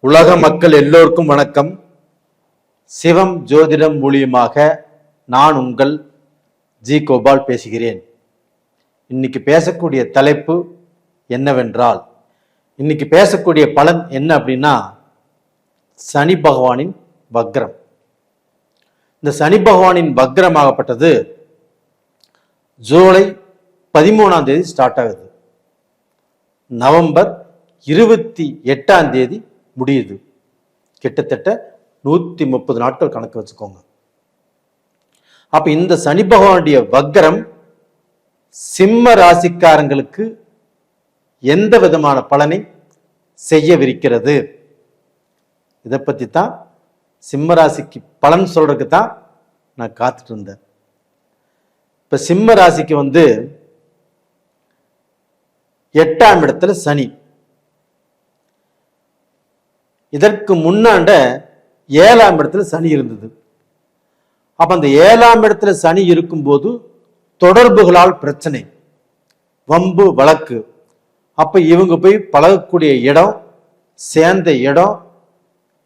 உலக மக்கள் எல்லோருக்கும் வணக்கம். சிவம் ஜோதிடம் மூலியமாக நான் உங்கள் ஜி கோபால் பேசுகிறேன். இன்னைக்கு பேசக்கூடிய தலைப்பு என்னவென்றால், இன்னைக்கு பேசக்கூடிய பலன் என்ன அப்படின்னா, சனி பகவானின் வக்ரம். இந்த சனி பகவானின் வக்ரமாகப்பட்டது ஜூலை 13ஆம் தேதி ஸ்டார்ட் ஆகுது. நவம்பர் 28ஆம் தேதி முடியுது. கிட்டத்தட்ட 130 நாட்கள் கணக்கு வச்சுக்கோங்க. அப்ப இந்த சனி பகவானுடைய வக்ரம் சிம்ம ராசிக்காரங்களுக்கு எந்த விதமான பலனை செய்யவிருக்கிறது, இதை பத்தி தான் சிம்ம ராசிக்கு பலன் சொல்றதுக்கு தான் நான் காத்துட்டு இருந்தேன். இப்ப சிம்ம ராசிக்கு 8ஆம் இடத்துல சனி, இதற்கு முன்னாண்ட 7ஆம் இடத்துல சனி இருந்தது. அப்ப அந்த 7ஆம் இடத்துல சனி இருக்கும்போது தொடர்புகளால் பிரச்சனை, வம்பு வழக்கு. அப்ப இவங்க போய் பழகக்கூடிய இடம், சேர்ந்த இடம்,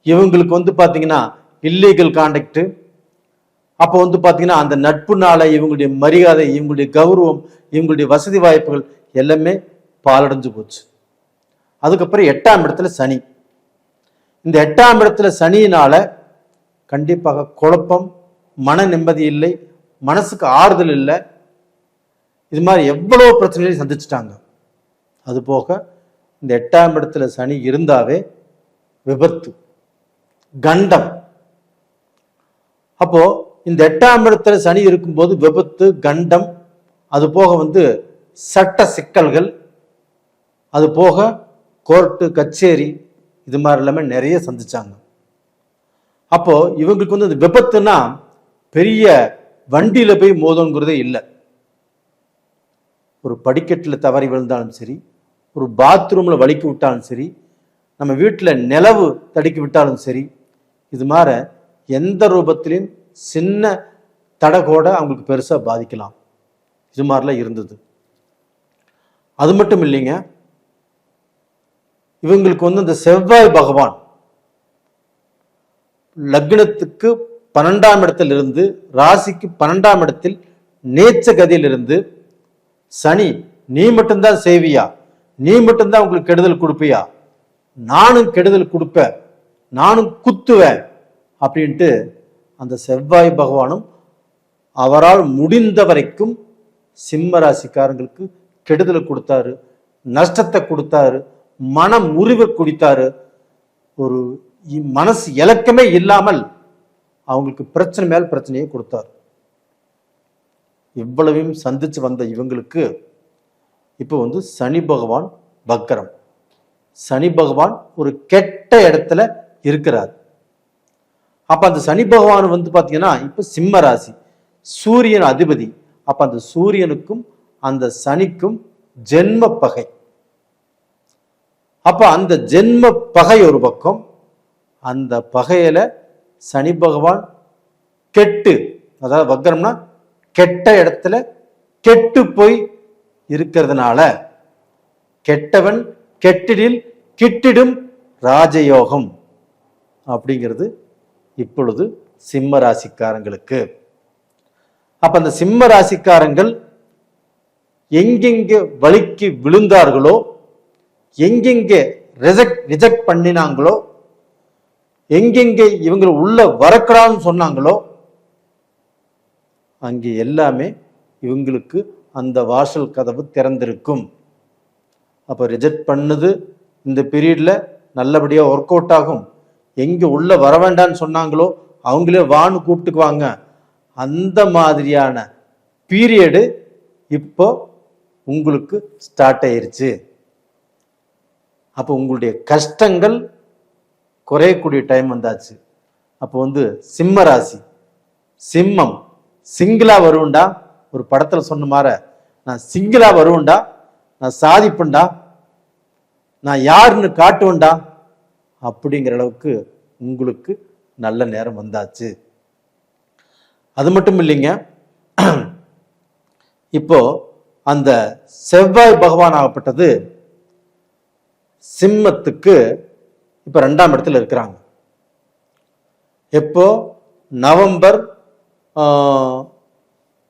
இவங்களுக்கு பாத்தீங்கன்னா இல்லீகல் கான்டாக்ட். அப்ப பாத்தீங்கன்னா அந்த நட்புனால இவங்களுடைய மரியாதை, இவங்களுடைய கௌரவம், இவங்களுடைய வசதி வாய்ப்புகள் எல்லாமே பாலடைஞ்சு போச்சு. அதுக்கப்புறம் 8ஆம் இடத்துல சனி. இந்த 8ஆம் இடத்துல சனியினால கண்டிப்பாக குழப்பம், மன நிம்மதி இல்லை, மனசுக்கு ஆறுதல் இல்லை. இது மாதிரி எவ்வளவு பிரச்சனைகளை சந்திச்சுட்டாங்க. அது போக இந்த 8ஆம் இடத்துல சனி இருந்தாவே விபத்து, கண்டம். அப்போ இந்த 8ஆம் இடத்துல சனி இருக்கும்போது விபத்து, கண்டம், அது போக சட்ட சிக்கல்கள், அது போக கோர்ட்டு கச்சேரி, இது மாதிரி எல்லாமே நிறைய சந்திச்சாங்க. அப்போ இவங்களுக்கு இந்த விபத்துனா பெரிய வண்டியில போய் மோதங்கிறதே இல்லை. ஒரு படிக்கட்டில் தவறி விழுந்தாலும் சரி, ஒரு பாத்ரூம்ல வலிக்கி விட்டாலும் சரி, நம்ம வீட்டில் நிலவு தடுக்கி விட்டாலும் சரி, இது மாதிரி எந்த ரூபத்திலையும் சின்ன தடகோட அவங்களுக்கு பெருசா பாதிக்கலாம். இது மாதிரிலாம் இருந்தது. அது மட்டும் இல்லைங்க, இவங்களுக்கு இந்த செவ்வாய் பகவான் லக்னத்துக்கு 12ஆம் இடத்தில் இருந்து, ராசிக்கு 12ஆம் இடத்தில் நேச்ச கதியில் இருந்து, சனி நீ மட்டும்தான் செய்வியா, நீ மட்டும்தான் உங்களுக்கு கெடுதல் கொடுப்பியா, நானும் கெடுதல் கொடுப்பேன், நானும் குத்துவேன் அப்படின்ட்டு அந்த செவ்வாய் பகவானும் அவரால் முடிந்த வரைக்கும் சிம்ம ராசிக்காரங்களுக்கு கெடுதலை கொடுத்தாரு, நஷ்டத்தை கொடுத்தாரு, மன முறிவை குடித்தாரு. ஒரு மனசு இலக்கமே இல்லாமல் அவங்களுக்கு பிரச்சனை மேல் பிரச்சனையை கொடுத்தார். இவ்வளவையும் சந்திச்சு வந்த இவங்களுக்கு இப்போ சனி பகவான் வக்ரம். சனி பகவான் ஒரு கெட்ட இடத்துல இருக்கிறார். அப்ப அந்த சனி பகவான் பாத்தீங்கன்னா இப்ப சிம்ம ராசி, சூரியன் அதிபதி. அப்ப அந்த சூரியனுக்கும் அந்த சனிக்கும் ஜென்ம பகை. அப்ப அந்த ஜென்ம பகை ஒரு பக்கம், அந்த பகையில சனி பகவான் கெட்டு, அதாவது வக்ரம்னா கெட்ட இடத்துல கெட்டு போய் இருக்கிறதுனால, கெட்டவன் கெட்டிடில் கிட்டிடும் ராஜயோகம் அப்படிங்கிறது இப்பொழுது சிம்ம ராசிக்காரங்களுக்கு. அப்ப அந்த சிம்ம ராசிக்காரங்கள் எங்கெங்க வலிக்கு விழுந்தார்களோ, எங்கெங்க ரிஜெக்ட் பண்ணினாங்களோ, எங்கெங்க இவங்களை உள்ள வரக்கூடாதுன்னு சொன்னாங்களோ, அங்கே எல்லாமே இவங்களுக்கு அந்த வாசல் கதவு திறந்திருக்கும். அப்ப ரிஜெக்ட் பண்ணது இந்த பீரியட்ல நல்லபடியா ஒர்க் அவுட் ஆகும். எங்க உள்ள வர வேண்டாம்னு சொன்னாங்களோ அவங்களே வான்னு கூப்பிட்டுக்குவாங்க. அந்த மாதிரியான பீரியடு இப்போ உங்களுக்கு ஸ்டார்ட் ஆயிருச்சு. அப்போ உங்களுடைய கஷ்டங்கள் குறையக்கூடிய டைம் வந்தாச்சு. அப்போ சிம்ம ராசி, சிம்மம் சிங்கிளா வருவண்டா, ஒரு படத்துல சொன்ன மாதிரி நான் சிங்கிளா வருவண்டா, நான் சாதிப்பண்டா, நான் யாருன்னு காட்டுவேண்டா அப்படிங்கிற அளவுக்கு உங்களுக்கு நல்ல நேரம் வந்தாச்சு. அது மட்டும் இல்லைங்க, இப்போ அந்த செவ்வாய் பகவான் ஆகப்பட்டது சிம்மத்துக்கு இப்போ 2ஆம் இடத்துல இருக்கிறாங்க. எப்போ? நவம்பர்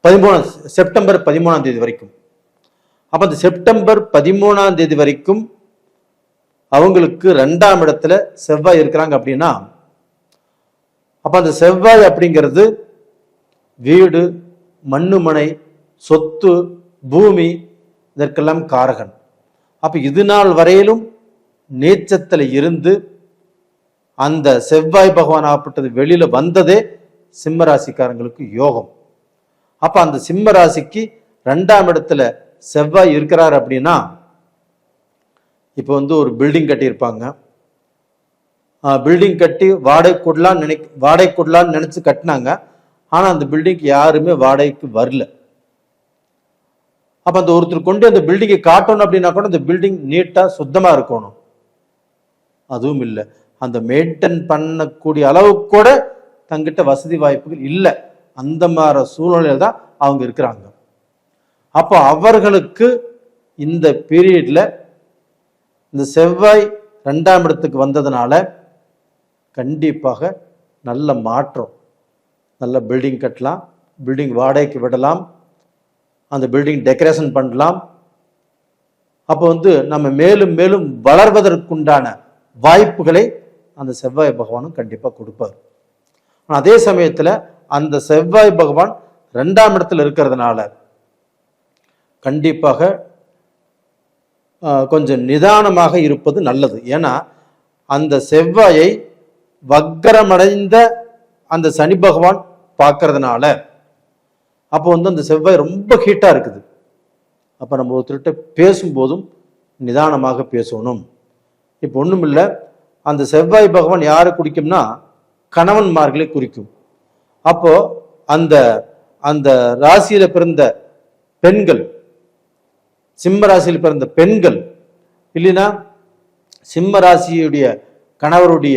13 செப்டம்பர் 13ஆம் தேதி வரைக்கும். அப்போ அந்த செப்டம்பர் 13ஆம் தேதி வரைக்கும் அவங்களுக்கு 2ஆம் இடத்துல செவ்வாய் இருக்கிறாங்க அப்படின்னா, அப்ப அந்த செவ்வாய் அப்படிங்கிறது வீடு, மண்ணுமனை, சொத்து, பூமி, இதற்கெல்லாம் காரகன். அப்ப இது நாள் வரையிலும் நீச்சத்துல இருந்து அந்த செவ்வாய் பகவான் ஆப்பட்டது வெளியில வந்ததே சிம்ம ராசிக்காரங்களுக்கு யோகம். அப்ப அந்த சிம்ம ராசிக்கு 2ஆம் இடத்துல செவ்வாய் இருக்கிறார் அப்படின்னா, இப்போ ஒரு பில்டிங் கட்டியிருப்பாங்க. பில்டிங் கட்டி வாடகை கொடலான்னு நினைச்சு கட்டினாங்க. ஆனா அந்த பில்டிங்க்கு யாருமே வாடகைக்கு வரல. அப்ப அந்த ஒருத்தர் கொண்டு அந்த பில்டிங்கை காட்டணும் அப்படின்னா கூட அந்த பில்டிங் நீட்டா சுத்தமா இருக்கணும். அதுவும் இல்லை. அந்த மெயின்டைன் பண்ணக்கூடிய அளவுக்கு கூட தங்கிட்ட வசதி வாய்ப்புகள் இல்லை. அந்த மாதிரி சூழ்நிலையில தான் அவங்க இருக்கிறாங்க. அப்போ அவர்களுக்கு இந்த பீரியட்ல இந்த செவ்வாய் 2ஆம் இடத்துக்கு வந்ததுனால கண்டிப்பாக நல்ல மாற்றம். நல்ல பில்டிங் கட்டலாம், பில்டிங் வாடகைக்கு விடலாம், அந்த பில்டிங் டெக்கரேஷன் பண்ணலாம். அப்போ நம்ம மேலும் மேலும் வளர்வதற்குண்டான வாய்ப்புகளை அந்த செவ்வாய் பகவானும் கண்டிப்பாக கொடுப்பார். அதே சமயத்தில் அந்த செவ்வாய் பகவான் 2ஆம் இடத்துல இருக்கிறதுனால கண்டிப்பாக கொஞ்சம் நிதானமாக இருப்பது நல்லது. ஏன்னா அந்த செவ்வாயை வக்கரமடைந்த அந்த சனி பகவான் பார்க்கறதுனால அப்போ அந்த செவ்வாய் ரொம்ப ஹீட்டா இருக்குது. அப்ப நம்ம ஒருத்தர்கிட்ட பேசும்போதும் நிதானமாக பேசணும். இப்போ ஒண்ணும் இல்லை, அந்த செவ்வாய் பகவான் யாரை குறிக்கும்னா கணவன்மார்களை குறிக்கும். அப்போ அந்த அந்த ராசியில பிறந்த பெண்கள், சிம்ம ராசியில் பிறந்த பெண்கள் இல்லைன்னா சிம்ம ராசியுடைய கணவருடைய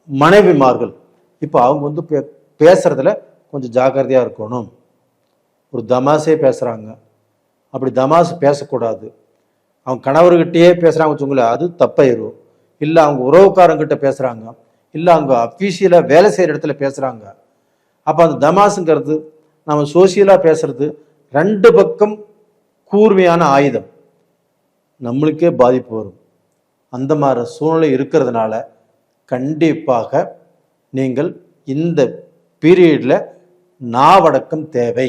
மனைவிமார்கள், இப்போ அவங்க பேசுறதுல கொஞ்சம் ஜாக்கிரதையா இருக்கணும். ஒரு தமாசே பேசுறாங்க, அப்படி தமாசு பேசக்கூடாது. அவங்க கணவர்கிட்டயே பேசுறாங்க வச்சுங்களேன், அது தப்பாயிரும். இல்லை அவங்க உறவுக்காரங்கிட்ட பேசுறாங்க, இல்லை அவங்க அஃபீஷியலா வேலை செய்யற இடத்துல பேசுறாங்க. அப்போ அந்த தமாசுங்கிறது நம்ம சோசியலா பேசுறது 2 பக்கம் கூர்மையான ஆயுதம், நம்மளுக்கே பாதிப்பு வரும். அந்த மாதிரி சூழ்நிலை இருக்கிறதுனால கண்டிப்பாக நீங்கள் இந்த பீரியட்ல நாவடக்கம் தேவை.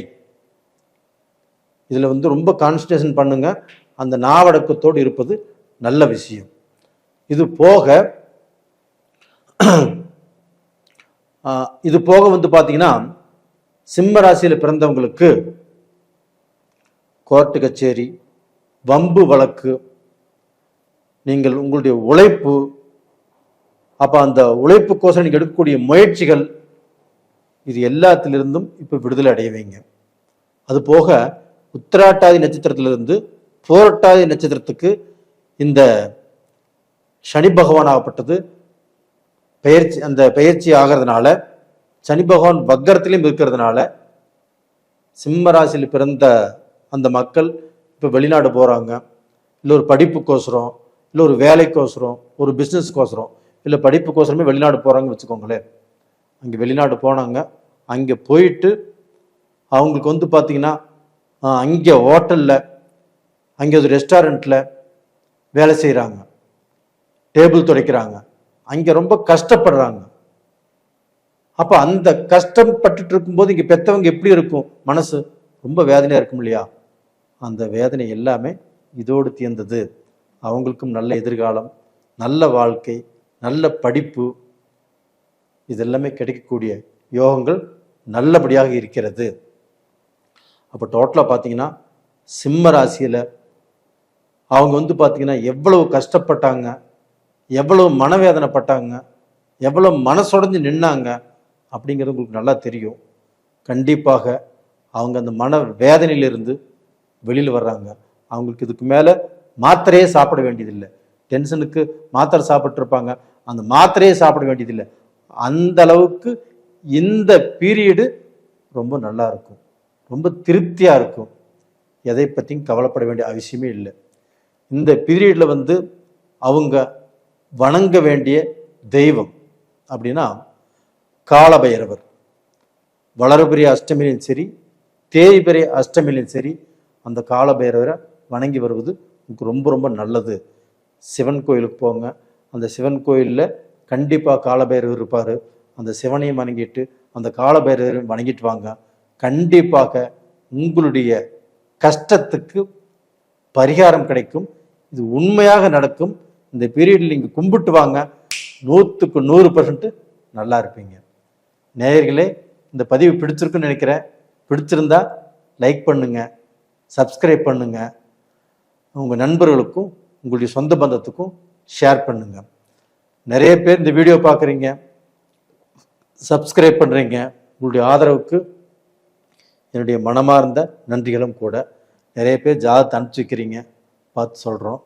இதுல ரொம்ப கான்சன்ட்ரேஷன் பண்ணுங்க. அந்த நாவடக்கத்தோடு இருப்பது நல்ல விஷயம். இது போக பாத்தீங்கன்னா சிம்ம ராசியில பிறந்தவங்களுக்கு கோர்ட்டு கச்சேரி, வம்பு வழக்கு, நீங்கள் உங்களுடைய உழைப்பு, அப்ப அந்த உழைப்புக்கோசம் நீங்க எடுக்கக்கூடிய முயற்சிகள், இது எல்லாத்திலிருந்தும் இப்ப விடுதலை அடைவீங்க. அது போக உத்திராட்டாதி நட்சத்திரத்திலிருந்து புரட்டாதி நட்சத்திரத்துக்கு இந்த சனி பகவான் ஆகப்பட்டது பயிற்சி ஆகிறதுனால, சனி பகவான் வக்கரத்திலையும் இருக்கிறதுனால சிம்ம ராசியில் பிறந்த அந்த மக்கள் இப்போ வெளிநாடு போறாங்க. இல்லை ஒரு படிப்புக்கோசரம், இல்லை ஒரு வேலைக்கோசரம், ஒரு பிஸ்னஸ்க்கோசரம், இல்லை படிப்புக்கோசரமே வெளிநாடு போறாங்கன்னு வச்சுக்கோங்களேன். அங்கே வெளிநாடு போனாங்க, அங்கே போயிட்டு அவங்களுக்கு பார்த்தீங்கன்னா அங்கே ஹோட்டலில், அங்கே ஒரு ரெஸ்டாரண்ட்டில் வேலை செய்கிறாங்க, டேபிள் துடைக்கிறாங்க, அங்கே ரொம்ப கஷ்டப்படுறாங்க. அப்போ அந்த கஷ்டப்பட்டுட்டு இருக்கும்போது இங்கே பெற்றவங்க எப்படி இருக்கும், மனசு ரொம்ப வேதனையாக இருக்கும் இல்லையா? அந்த வேதனை எல்லாமே இதோடு தீர்ந்தது. அவங்களுக்கும் நல்ல எதிர்காலம், நல்ல வாழ்க்கை, நல்ல படிப்பு, இதெல்லாமே கிடைக்கக்கூடிய யோகங்கள் நல்லபடியாக இருக்கிறது. அப்போ டோட்டலாக பார்த்தீங்கன்னா சிம்ம ராசியில் அவங்க பார்த்தீங்கன்னா எவ்வளவு கஷ்டப்பட்டாங்க, எவ்வளவு மனவேதனைப்பட்டாங்க, எவ்வளவு மனசுடைஞ்சு நின்னாங்க அப்படிங்கிறது உங்களுக்கு நல்லா தெரியும். கண்டிப்பாக அவங்க அந்த மன வேதனையிலிருந்து வெளியில் வர்றாங்க. அவங்களுக்கு இதுக்கு மேலே மாத்திரையே சாப்பிட வேண்டியதில்லை. டென்ஷனுக்கு மாத்திரை சாப்பிட்ருப்பாங்க, அந்த மாத்திரையே சாப்பிட வேண்டியதில்லை. அந்த அளவுக்கு இந்த பீரியடு ரொம்ப நல்லா இருக்கும், ரொம்ப திருப்தியாக இருக்கும். எதை பற்றியும் கவலைப்பட வேண்டிய அவசியமே இல்லை. இந்த பீரியடில் அவங்க வணங்க வேண்டிய தெய்வம் அப்படின்னா காலபைரவர். வளர்பிறை அஷ்டமியிலும் சரி, தேய்பிறை அஷ்டமியிலும் சரி, அந்த காலபைரவரை வணங்கி வருவது உங்களுக்கு ரொம்ப ரொம்ப நல்லது. சிவன் கோயிலுக்கு போங்க, அந்த சிவன் கோயிலில் கண்டிப்பாக காலபைரவர் இருப்பார். அந்த சிவனையும் வணங்கிட்டு அந்த காலபைரவரையும் வணங்கிட்டு வாங்க. கண்டிப்பாக உங்களுடைய கஷ்டத்துக்கு பரிகாரம் கிடைக்கும். இது உண்மையாக நடக்கும். இந்த பீரியடில் நீங்கள் கும்பிட்டு வாங்க, 100க்கு 100% நல்லா இருப்பீங்க. நேயர்களே, இந்த பதிவு பிடிச்சிருக்குன்னு நினைக்கிறேன். பிடிச்சிருந்தா லைக் பண்ணுங்க, சப்ஸ்கிரைப் பண்ணுங்க, உங்கள் நண்பர்களுக்கும் உங்களுடைய சொந்த பந்தத்துக்கும் ஷேர் பண்ணுங்க. நிறைய பேர் இந்த வீடியோ பார்க்குறீங்க, சப்ஸ்கிரைப் பண்ணுறீங்க. உங்களுடைய ஆதரவுக்கு என்னுடைய மனமார்ந்த நன்றிகளும் கூட. நிறைய பேர் ஜாதகத்தை அனுப்பிச்சி வைக்கிறீங்க, பார்த்து சொல்கிறோம்.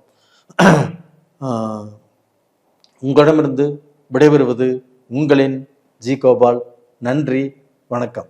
உங்களிடமிருந்து விடைபெறுவது உங்களின் ஜி கோபால். நன்றி, வணக்கம்.